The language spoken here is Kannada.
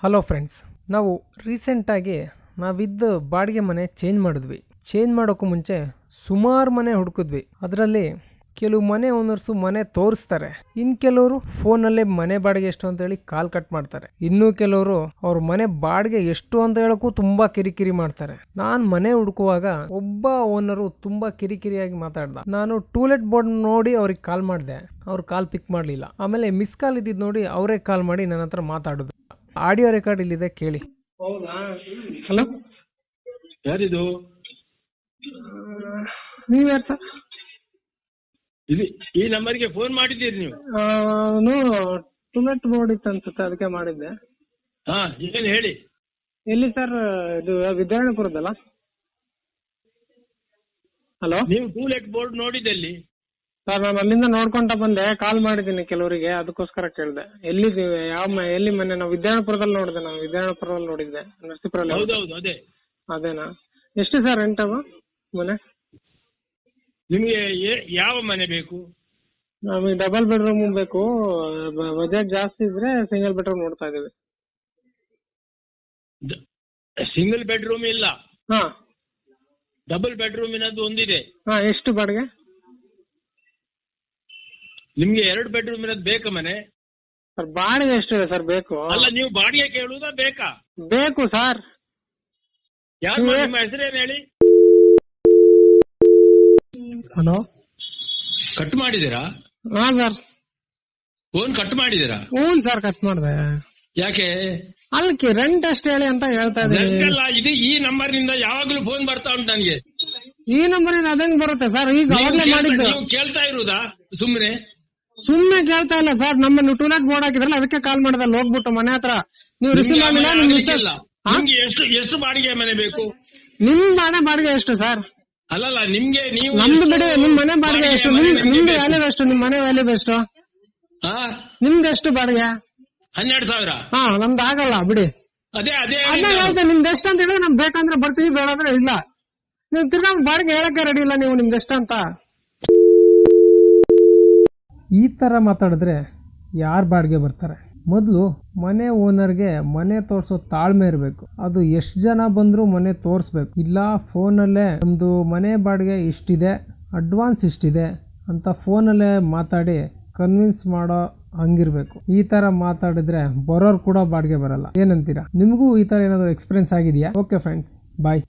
ಹಲೋ ಫ್ರೆಂಡ್ಸ್, ನಾವು ರೀಸೆಂಟಾಗಿ ನಾವಿದ್ದ ಬಾಡಿಗೆ ಮನೆ ಚೇಂಜ್ ಮಾಡಿದ್ವಿ. ಚೇಂಜ್ ಮಾಡೋಕ್ಕೂ ಮುಂಚೆ ಸುಮಾರು ಮನೆ ಹುಡುಕಿದ್ವಿ. ಅದರಲ್ಲಿ ಕೆಲವು ಮನೆ ಓನರ್ಸು ಮನೆ ತೋರಿಸ್ತಾರೆ, ಇನ್ನು ಕೆಲವರು ಫೋನಲ್ಲೇ ಮನೆ ಬಾಡಿಗೆ ಎಷ್ಟು ಅಂತ ಹೇಳಿ ಕಾಲ್ ಕಟ್ ಮಾಡ್ತಾರೆ. ಇನ್ನು ಕೆಲವರು ಅವ್ರ ಮನೆ ಬಾಡಿಗೆ ಎಷ್ಟು ಅಂತ ಹೇಳಕ್ಕೂ ತುಂಬಾ ಕಿರಿಕಿರಿ ಮಾಡ್ತಾರೆ. ನಾನು ಮನೆ ಹುಡುಕುವಾಗ ಒಬ್ಬ ಓನರು ತುಂಬಾ ಕಿರಿಕಿರಿಯಾಗಿ ಮಾತಾಡ್ದ. ನಾನು ಟೂಲೆಟ್ ಬೋರ್ಡ್ ನೋಡಿ ಅವ್ರಿಗೆ ಕಾಲ್ ಮಾಡಿದೆ, ಅವ್ರು ಕಾಲ್ ಪಿಕ್ ಮಾಡಲಿಲ್ಲ. ಆಮೇಲೆ ಮಿಸ್ ಕಾಲ್ ಇದ್ದಿದ್ದು ನೋಡಿ ಅವರೇ ಕಾಲ್ ಮಾಡಿ ನನ್ನ ಹತ್ರ ಮಾತಾಡಿದ್ರು. ಆಡಿಯೋ ರೆಕಾರ್ಡ್ ಇಲ್ಲಿದೆ, ಕೇಳಿ. ಹೌದಾ? ಹಲೋ, ಯಾರಿದು? ನೀವು ಯಾರು ಸರ್? ಇಲ್ಲಿ ಈ ನಂಬರ್ಗೆ ಫೋನ್ ಮಾಡಿದ್ದೀರಿ ನೀವು? ಟೂಲೆಟ್ ಬೋರ್ಡ್ ಇತ್ತು ಅನ್ಸುತ್ತೆ, ಅದಕ್ಕೆ ಮಾಡಿದ್ದೆ. ಹಾ, ಏನ್ ಹೇಳಿ. ಎಲ್ಲಿ ಸರ್? ಇದು ವಿದ್ಯಾರಣ್ಯಪುರದಲ್ಲ? ಹಲೋ ನೀವು ಟೂಲೆಟ್ ಬೋರ್ಡ್ ನೋಡಿದಲ್ಲಿ? ಸರ್, ನಾನು ಅಲ್ಲಿಂದ ನೋಡ್ಕೊಂತ ಬಂದೆ, ಕಾಲ್ ಮಾಡಿದ್ದೀನಿ ಕೆಲವರಿಗೆ, ಅದಕ್ಕೋಸ್ಕರ ಕೇಳಿದೆ. ಎಲ್ಲಿದ್ದೀವಿ, ಎಲ್ಲಿ ಮನೆ? ನಾವು ವಿದ್ಯಾರಣ್ಯಪುರದಲ್ಲಿ ನೋಡಿದೆ. ನಾನು ವಿದ್ಯಾರಣ್ಯಪುರದಲ್ಲಿ ನೋಡಿದ್ದೆ, ನರಸೀಪುರಲ್ಲಿ. ಹೌದೌದು, ಅದೇ. ಅದೇನಾ? ಎಷ್ಟು ಸರ್ ರೆಂಟ್ ಅವ ಮನೆ? ನಿಮ್ಗೆ ಯಾವ ಮನೆ ಬೇಕು? ನಮಗೆ ಡಬಲ್ ಬೆಡ್ರೂಮ್ ಬೇಕು. ಬಜೆಟ್ ಜಾಸ್ತಿ ಇದ್ರೆ ಸಿಂಗಲ್ ಬೆಡ್ರೂಮ್ ನೋಡ್ತಾ ಇದೀವಿ. ಸಿಂಗಲ್ ಬೆಡ್ರೂಮ್ ಇಲ್ಲ, ಹಾ. ಡಬಲ್ ಬೆಡ್ರೂಮಿನದ್ದು ಒಂದಿದೆ. ಹಾ, ಎಷ್ಟು ಬಾಡಿಗೆ? ನಿಮ್ಗೆ 2 ಬೆಡ್ರೂಮಿನದ್ದು ಬೇಕಾ ಮನೆ? ಸರ್, ಬಾಡಿಗೆ ಎಷ್ಟಿದೆ ಸರ್? ಬೇಕು. ಅಲ್ಲ, ನೀವು ಬಾಡಿಗೆ ಕೇಳುವುದಾ ಬೇಕಾ? ಬೇಕು ಸರ್. ಯಾರು? ನಿಮ್ಮ ಹೆಸರೇನು ಹೇಳಿ? ಹಲೋ, ಕಟ್ ಮಾಡಿದ್ದೀರಾ? ಹಾ ಸರ್. ಫೋನ್ ಕಟ್ ಮಾಡಿದ್ದೀರಾ? ಹ್ಞೂ ಸರ್, ಕಟ್ ಮಾಡಿದೆ. ಯಾಕೆ? ಅಲ್ಕಿ ರೆಂಟ್ ಅಷ್ಟು ಹೇಳಿ ಅಂತ ಹೇಳ್ತಾ ಇದ್ದೀನಿ. ಇದು ಈ ನಂಬರ್ ನಿಂದ ಯಾವಾಗ್ಲೂ ಫೋನ್ ಬರ್ತಾ ಉಂಟು ನನಗೆ. ಈ ನಂಬರ್ ಅದಂಗ್ ಬರುತ್ತೆ ಸರ್? ಈಗ ಅವಾಗ್ಲೇ ಮಾಡಿದ್ದು. ನೀವು ಕೇಳ್ತಾ ಇರುವುದಾ ಸುಮ್ಮನೆ? ಸುಮ್ನೆ ಕೇಳ್ತಾ ಇಲ್ಲ ಸರ್. ನಮ್ಮ ಟೂಲೆಟ್ ಬೋರ್ಡ್ ಹಾಕಿದ್ರಲ್ಲ, ಅದಕ್ಕೆ ಕಾಲ್ ಮಾಡಿದೆ. ಅಲ್ಲಿ ಹೋಗ್ಬಿಟ್ಟು ಮನೆ ಹತ್ರ ನೀವು ರಿಸೀವ್ ಮಾಡಿಲ್ಲ. ನಿಮ್ಗೆ ಎಷ್ಟು ಬಾಡಿಗೆ ಮನೆ ಬೇಕು? ನಿಮ್ ಮನೆ ಬಾಡಿಗೆ ಎಷ್ಟು ಸರ್? ಅಲ್ಲಲ್ಲ, ನಿಮ್ಗೆ ನೀವು ನಮ್ದು ಬಿಡಿ. ನಿಮ್ ಮನೆ ಬಾಡಿಗೆ ಎಷ್ಟು? ನಿಮ್ದು ವ್ಯಾಲ್ಯೂ ಎಷ್ಟು? ನಿಮ್ ಮನೆ ವ್ಯಾಲ್ಯೂ ಎಷ್ಟು? ನಿಮ್ದು ಎಷ್ಟು ಬಾಡಿಗೆ? 12,000. ಹಾ, ನಮ್ದು ಆಗಲ್ಲ ಬಿಡಿ. ಅದೇ ಅದೇ ಹೇಳ್ತೇನೆ. ನಿಮ್ದು ಎಷ್ಟು ಅಂತ ಹೇಳಿದ್ರೆ ನಮ್ಗೆ ಬೇಕಂದ್ರೆ ಬರ್ತೀವಿ, ಬೇಡ ಅಂದ್ರೆ ಇಲ್ಲ. ನೀವು ತಿರ್ಗಾ ಬಾಡಿಗೆ ಹೇಳಕ್ಕೆ ರೆಡಿ ಇಲ್ಲ ನೀವು, ನಿಮ್ದು ಎಷ್ಟು ಅಂತ. ಈ ತರ ಮಾತಾಡಿದ್ರೆ ಯಾರು ಬಾಡಿಗೆ ಬರ್ತಾರೆ? ಮೊದಲು ಮನೆ ಓನರ್ಗೆ ಮನೆ ತೋರ್ಸೋ ತಾಳ್ಮೆ ಇರಬೇಕು. ಅದು ಎಷ್ಟು ಜನ ಬಂದ್ರು ಮನೆ ತೋರಿಸ್ಬೇಕು. ಇಲ್ಲ ಫೋನಲ್ಲೇ ನಮ್ದು ಮನೆ ಬಾಡಿಗೆ ಇಷ್ಟಿದೆ, ಅಡ್ವಾನ್ಸ್ ಇಷ್ಟಿದೆ ಅಂತ ಫೋನಲ್ಲೇ ಮಾತಾಡಿ ಕನ್ವಿನ್ಸ್ ಮಾಡೋ ಹಂಗಿರ್ಬೇಕು. ಈ ತರ ಮಾತಾಡಿದ್ರೆ ಬರೋರು ಕೂಡ ಬಾಡಿಗೆ ಬರಲ್ಲ. ಏನಂತೀರಾ? ನಿಮಗೂ ಈ ತರ ಏನಾದ್ರು ಎಕ್ಸ್ಪೀರಿಯನ್ಸ್ ಆಗಿದೆಯಾ? ಓಕೆ ಫ್ರೆಂಡ್ಸ್, ಬಾಯ್.